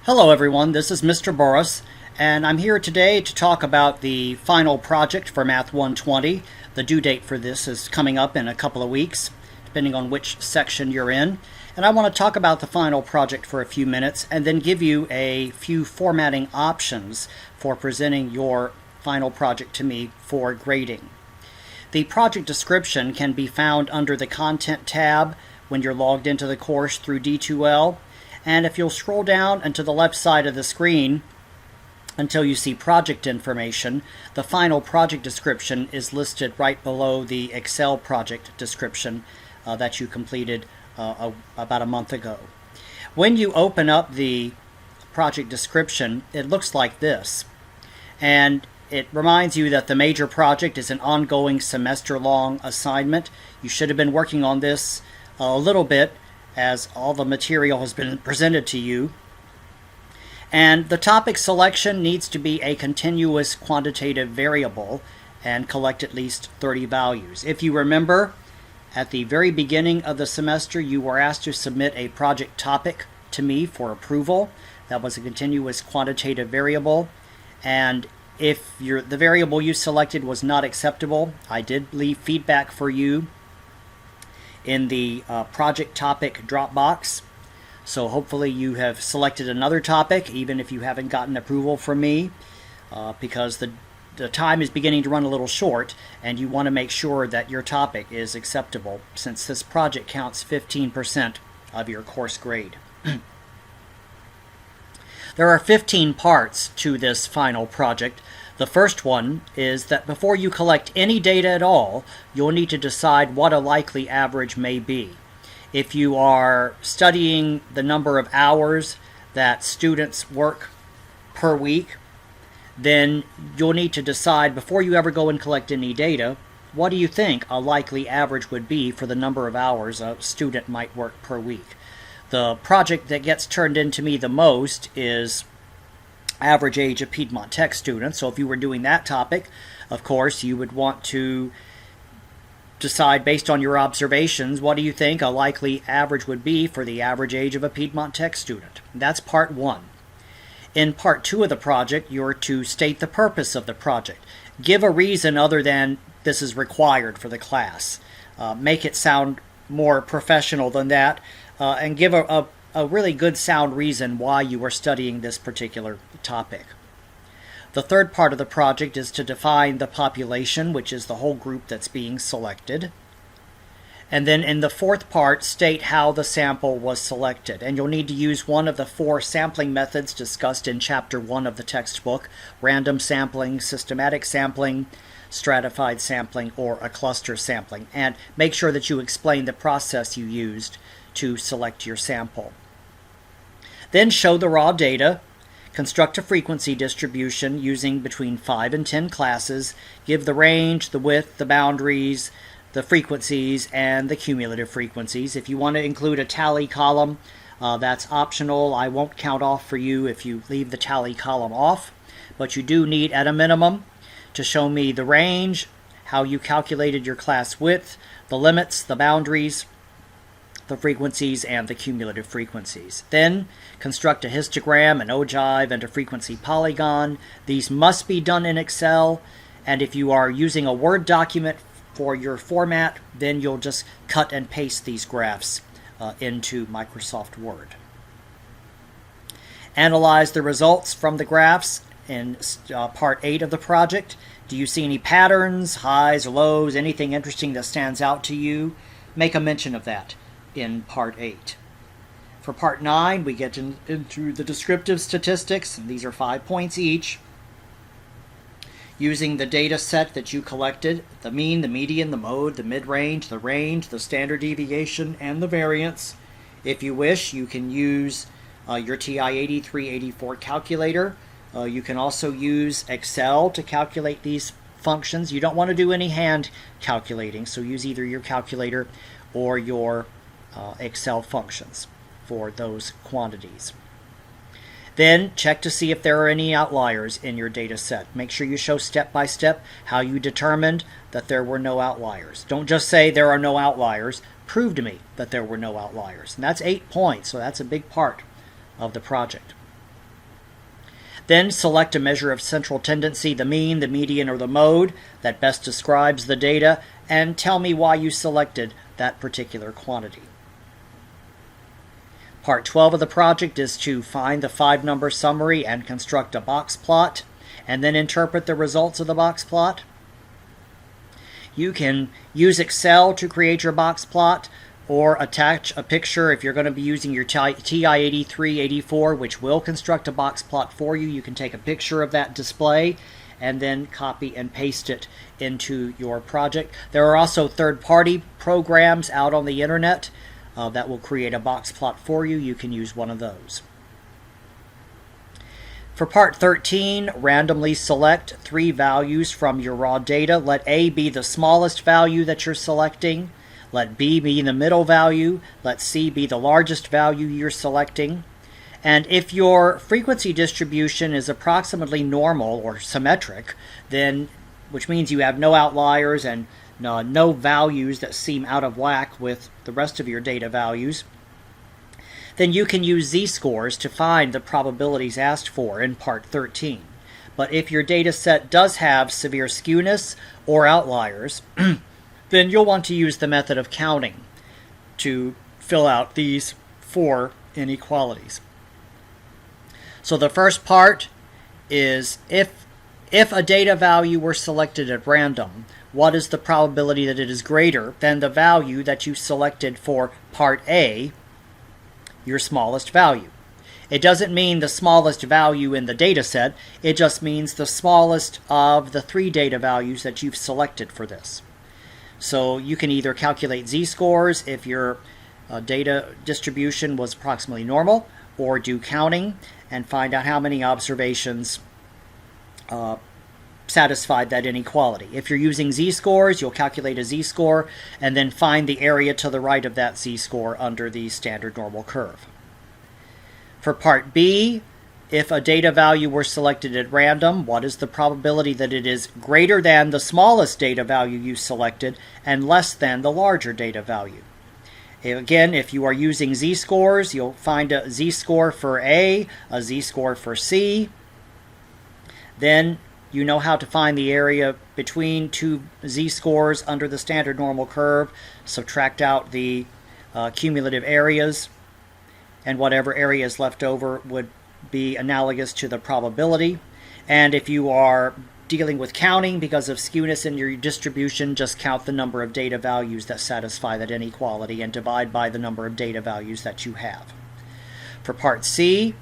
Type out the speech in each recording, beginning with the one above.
Hello everyone, this is Mr. Boris, and I'm here today to talk about the final project for Math 120. The due date for this is coming up in a couple of weeks, depending on which section you're in. And I want to talk about the final project for a few minutes and then give you a few formatting options for presenting your final project to me for grading. The project description can be found under the Content tab when you're logged into the course through D2L. And if you'll scroll down and to the left side of the screen until you see project information, the final project description is listed right below the Excel project description that you completed about a month ago. When you open up the project description, it looks like this. And it reminds you that the major project is an ongoing semester-long assignment. You should have been working on this a little bit as all the material has been presented to you. And the topic selection needs to be a continuous quantitative variable and collect at least 30 values. If you remember, at the very beginning of the semester, you were asked to submit a project topic to me for approval. That was a continuous quantitative variable. And if the variable you selected was not acceptable, I did leave feedback for you in the project topic Dropbox. So hopefully you have selected another topic, even if you haven't gotten approval from me, because the time is beginning to run a little short, and you want to make sure that your topic is acceptable, since this project counts 15% of your course grade. There are 15 parts to this final project. The first one is that before you collect any data at all, you'll need to decide what a likely average may be. If you are studying the number of hours that students work per week, then you'll need to decide before you ever go and collect any data, what do you think a likely average would be for the number of hours a student might work per week? The project that gets turned into me the most is average age of Piedmont Tech students. So if you were doing that topic, of course, you would want to decide based on your observations, what do you think a likely average would be for the average age of a Piedmont Tech student? That's part one. In part two of the project, you're to state the purpose of the project. Give a reason other than this is required for the class. Make it sound more professional than that, and give a really good sound reason why you are studying this particular topic. The third part of the project is to define the population, which is the whole group that's being selected. And then in the fourth part, state how the sample was selected. And you'll need to use one of the 4 sampling methods discussed in Chapter 1 of the textbook: random sampling, systematic sampling, stratified sampling, or a cluster sampling. And make sure that you explain the process you used to select your sample. Then show the raw data, construct a frequency distribution using between 5 and 10 classes, give the range, the width, the boundaries, the frequencies, and the cumulative frequencies. If you want to include a tally column, that's optional. I won't count off for you if you leave the tally column off, but you do need at a minimum to show me the range, how you calculated your class width, the limits, the boundaries, the frequencies, and the cumulative frequencies. Then construct a histogram, an ogive, and a frequency polygon. These must be done in Excel, and if you are using a Word document for your format, then you'll just cut and paste these graphs into Microsoft Word. Analyze the results from the graphs in part 8 of the project. Do you see any patterns, highs, lows, anything interesting that stands out to you? Make a mention of that in part 8. For part 9, we get into the descriptive statistics, and these are 5 points each. Using the data set that you collected, the mean, the median, the mode, the mid-range, the range, the standard deviation, and the variance. If you wish, you can use your TI-8384 calculator. You can also use Excel to calculate these functions. You don't want to do any hand calculating, so use either your calculator or your Excel functions for those quantities. Then check to see if there are any outliers in your data set. Make sure you show step by step how you determined that there were no outliers. Don't just say there are no outliers. Prove to me that there were no outliers. And that's 8 points, so that's a big part of the project. Then select a measure of central tendency, the mean, the median, or the mode that best describes the data, and tell me why you selected that particular quantity. Part 12 of the project is to find the 5-number summary and construct a box plot, and then interpret the results of the box plot. You can use Excel to create your box plot, or attach a picture if you're going to be using your TI-8384, which will construct a box plot for you. You can take a picture of that display and then copy and paste it into your project. There are also third-party programs out on the internet that will create a box plot for you. You can use one of those. For part 13, randomly select 3 values from your raw data. Let A be the smallest value that you're selecting. Let B be the middle value. Let C be the largest value you're selecting. And if your frequency distribution is approximately normal or symmetric, then, which means you have no outliers and no values that seem out of whack with the rest of your data values, then you can use z-scores to find the probabilities asked for in part 13. But if your data set does have severe skewness or outliers, then you'll want to use the method of counting to fill out these 4 inequalities. So the first part is if a data value were selected at random, what is the probability that it is greater than the value that you selected for part A, your smallest value? It doesn't mean the smallest value in the data set, it just means the smallest of the 3 data values that you've selected for this. So you can either calculate z-scores if your data distribution was approximately normal, or do counting and find out how many observations satisfied that inequality. If you're using z-scores, you'll calculate a z-score and then find the area to the right of that z-score under the standard normal curve. For part B, if a data value were selected at random, what is the probability that it is greater than the smallest data value you selected and less than the larger data value? Again, if you are using z-scores, you'll find a z-score for A, a z-score for C. Then you know how to find the area between 2 z-scores under the standard normal curve, subtract out the cumulative areas, and whatever area is left over would be analogous to the probability. And if you are dealing with counting because of skewness in your distribution, just count the number of data values that satisfy that inequality and divide by the number of data values that you have. For part C,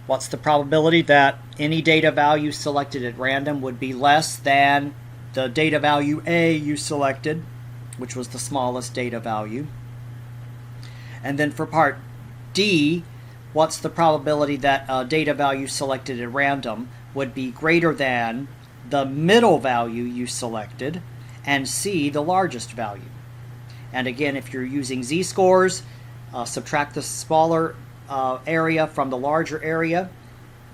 what's the probability that any data value selected at random would be less than the data value A you selected, which was the smallest data value? And then for part D, what's the probability that a data value selected at random would be greater than the middle value you selected, and C, the largest value? And again, if you're using z-scores, subtract the smaller area from the larger area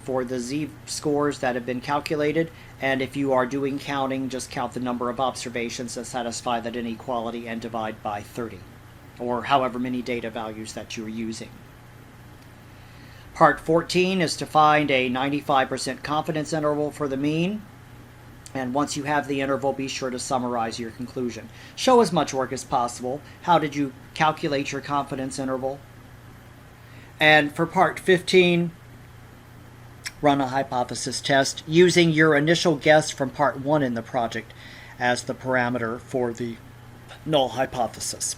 for the z-scores that have been calculated. And if you are doing counting, just count the number of observations that satisfy that inequality and divide by 30, or however many data values that you're using. Part 14 is to find a 95% confidence interval for the mean. And once you have the interval, be sure to summarize your conclusion. Show as much work as possible. How did you calculate your confidence interval? And for part 15, run a hypothesis test using your initial guess from part 1 in the project as the parameter for the null hypothesis.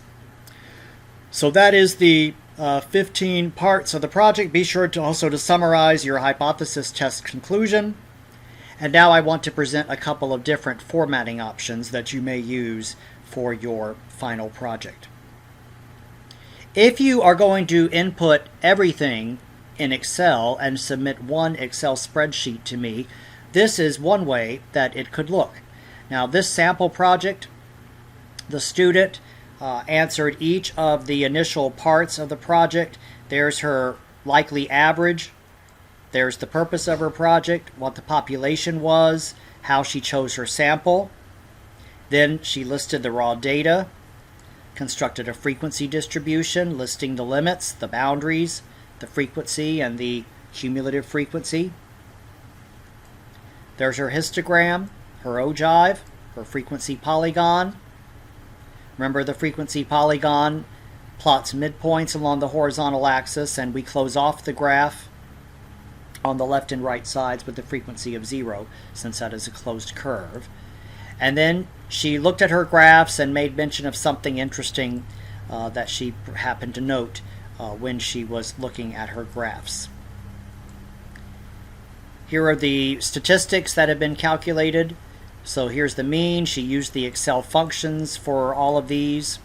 So that is the 15 parts of the project. Be sure to also summarize your hypothesis test conclusion. And now I want to present a couple of different formatting options that you may use for your final project. If you are going to input everything in Excel and submit one Excel spreadsheet to me, this is one way that it could look. Now, this sample project, the student answered each of the initial parts of the project. There's her likely average. There's the purpose of her project, what the population was, how she chose her sample. Then she listed the raw data, constructed a frequency distribution, listing the limits, the boundaries, the frequency, and the cumulative frequency. There's her histogram, her ogive, her frequency polygon. Remember, the frequency polygon plots midpoints along the horizontal axis, and we close off the graph on the left and right sides with the frequency of 0, since that is a closed curve. And then she looked at her graphs and made mention of something interesting that she happened to note when she was looking at her graphs. Here are the statistics that have been calculated. So here's the mean. She used the Excel functions for all of these.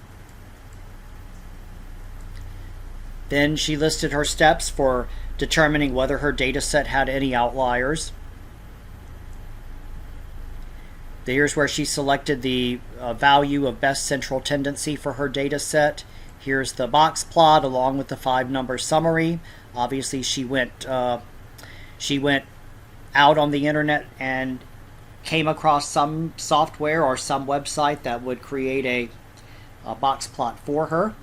Then she listed her steps for determining whether her data set had any outliers. Here's where she selected the value of best central tendency for her data set. Here's the box plot along with the 5-number summary. Obviously she went out on the internet and came across some software or some website that would create a box plot for her.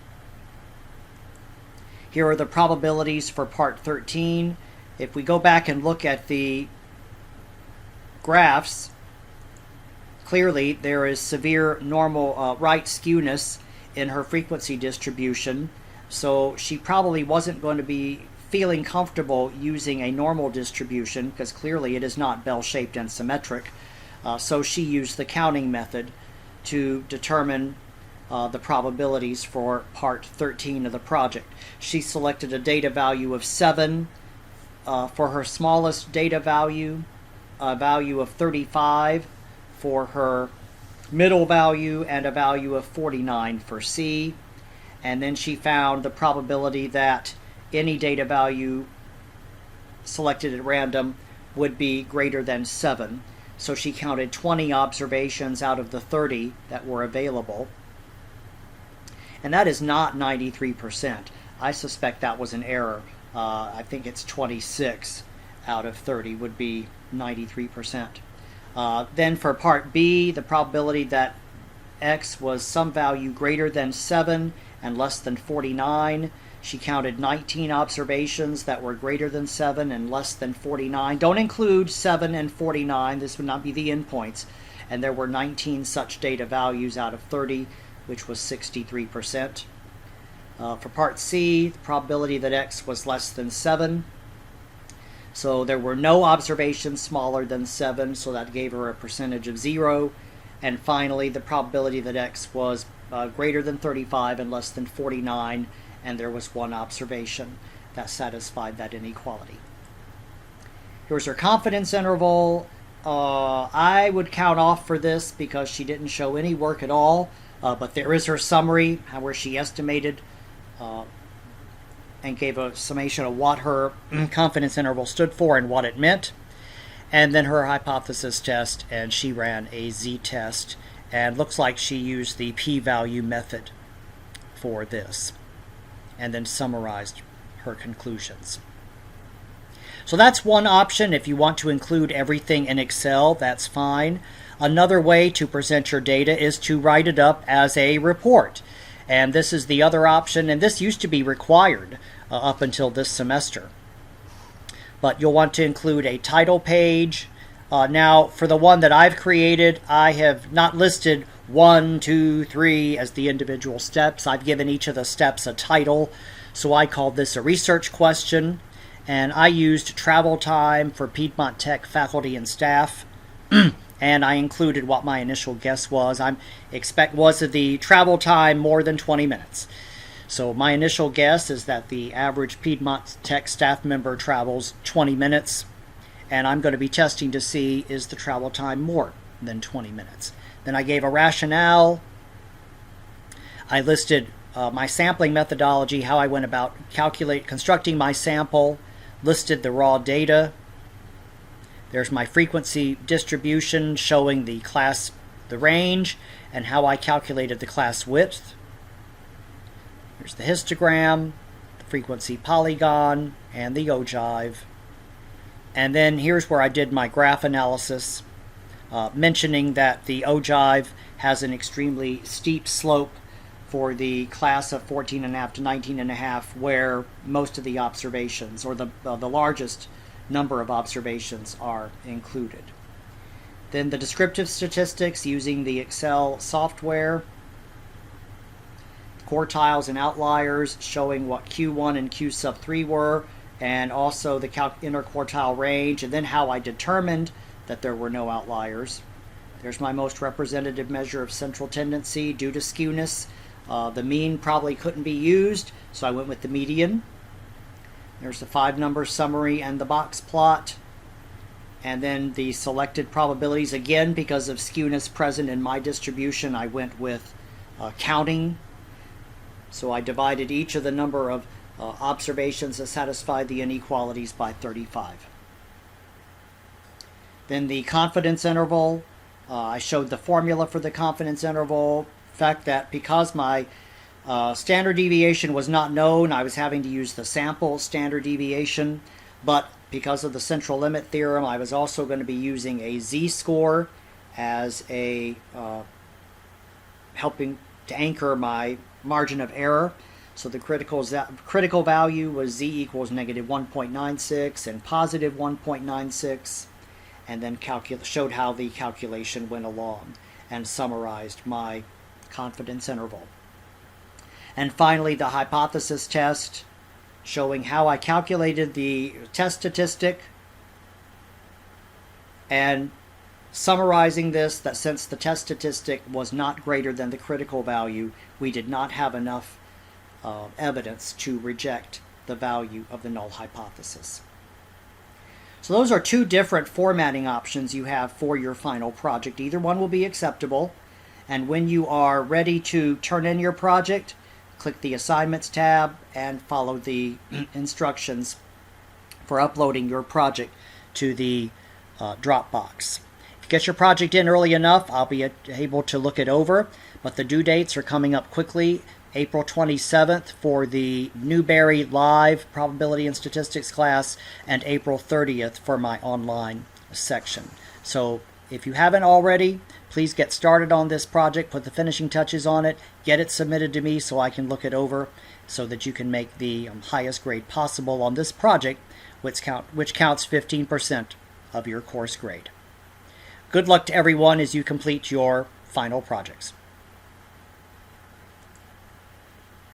Here are the probabilities for part 13. If we go back and look at the graphs, clearly there is severe normal right skewness in her frequency distribution, so she probably wasn't going to be feeling comfortable using a normal distribution because clearly it is not bell-shaped and symmetric. So she used the counting method to determine the probabilities for part 13 of the project. She selected a data value of 7 for her smallest data value, a value of 35 for her middle value, and a value of 49 for C. And then she found the probability that any data value selected at random would be greater than 7. So she counted 20 observations out of the 30 that were available. And that is not 93%. I suspect that was an error. I think it's 26 out of 30 would be 93%. Then for part B, the probability that X was some value greater than 7 and less than 49. She counted 19 observations that were greater than 7 and less than 49. Don't include 7 and 49. This would not be the endpoints. And there were 19 such data values out of 30, which was 63%. For part C, the probability that X was less than 7. So there were no observations smaller than 7, so that gave her a percentage of 0. And finally, the probability that X was greater than 35 and less than 49, and there was 1 observation that satisfied that inequality. Here's her confidence interval. I would count off for this because she didn't show any work at all, but there is her summary where she estimated and gave a summation of what her confidence interval stood for and what it meant. And then her hypothesis test, and she ran a z-test, and looks like she used the p-value method for this, and then summarized her conclusions. So that's one option. If you want to include everything in Excel, that's fine. Another way to present your data is to write it up as a report. And this is the other option, and this used to be required up until this semester. But you'll want to include a title page. Now, for the one that I've created, I have not listed 1, 2, 3 as the individual steps. I've given each of the steps a title. So I called this a research question. And I used travel time for Piedmont Tech faculty and staff. And I included what my initial guess was. Was the travel time more than 20 minutes? So my initial guess is that the average Piedmont Tech staff member travels 20 minutes. And I'm going to be testing to see, is the travel time more than 20 minutes? Then I gave a rationale. I listed my sampling methodology, how I went about constructing my sample, listed the raw data. There's my frequency distribution showing the range, and how I calculated the class width. Here's the histogram, the frequency polygon, and the ogive. And then here's where I did my graph analysis, mentioning that the ogive has an extremely steep slope for the class of 14.5 to 19.5, where most of the observations, or the largest number of observations, are included. Then the descriptive statistics using the Excel software, quartiles and outliers showing what Q1 and Q sub 3 were, and also the interquartile range, and then how I determined that there were no outliers. There's my most representative measure of central tendency due to skewness. The mean probably couldn't be used, so I went with the median. There's the 5-number summary and the box plot. And then the selected probabilities, again, because of skewness present in my distribution, I went with counting. So I divided each of the number of observations that satisfied the inequalities by 35. Then the confidence interval, I showed the formula for the confidence interval. The fact that because my standard deviation was not known, I was having to use the sample standard deviation, but because of the central limit theorem, I was also going to be using a z-score as a helping to anchor my margin of error. So the critical value was z equals negative 1.96 and positive 1.96, and then showed how the calculation went along and summarized my confidence interval. And finally, the hypothesis test, showing how I calculated the test statistic and summarizing this, that since the test statistic was not greater than the critical value, we did not have enough evidence to reject the value of the null hypothesis. So those are two different formatting options you have for your final project. Either one will be acceptable, and when you are ready to turn in your project, click the Assignments tab and follow the instructions for uploading your project to the Dropbox. If you get your project in early enough, I'll be able to look it over, but the due dates are coming up quickly. April 27th for the Newberry Live Probability and Statistics class, and April 30th for my online section. So if you haven't already, please get started on this project, put the finishing touches on it, get it submitted to me so I can look it over so that you can make the highest grade possible on this project, which counts 15% of your course grade. Good luck to everyone as you complete your final projects.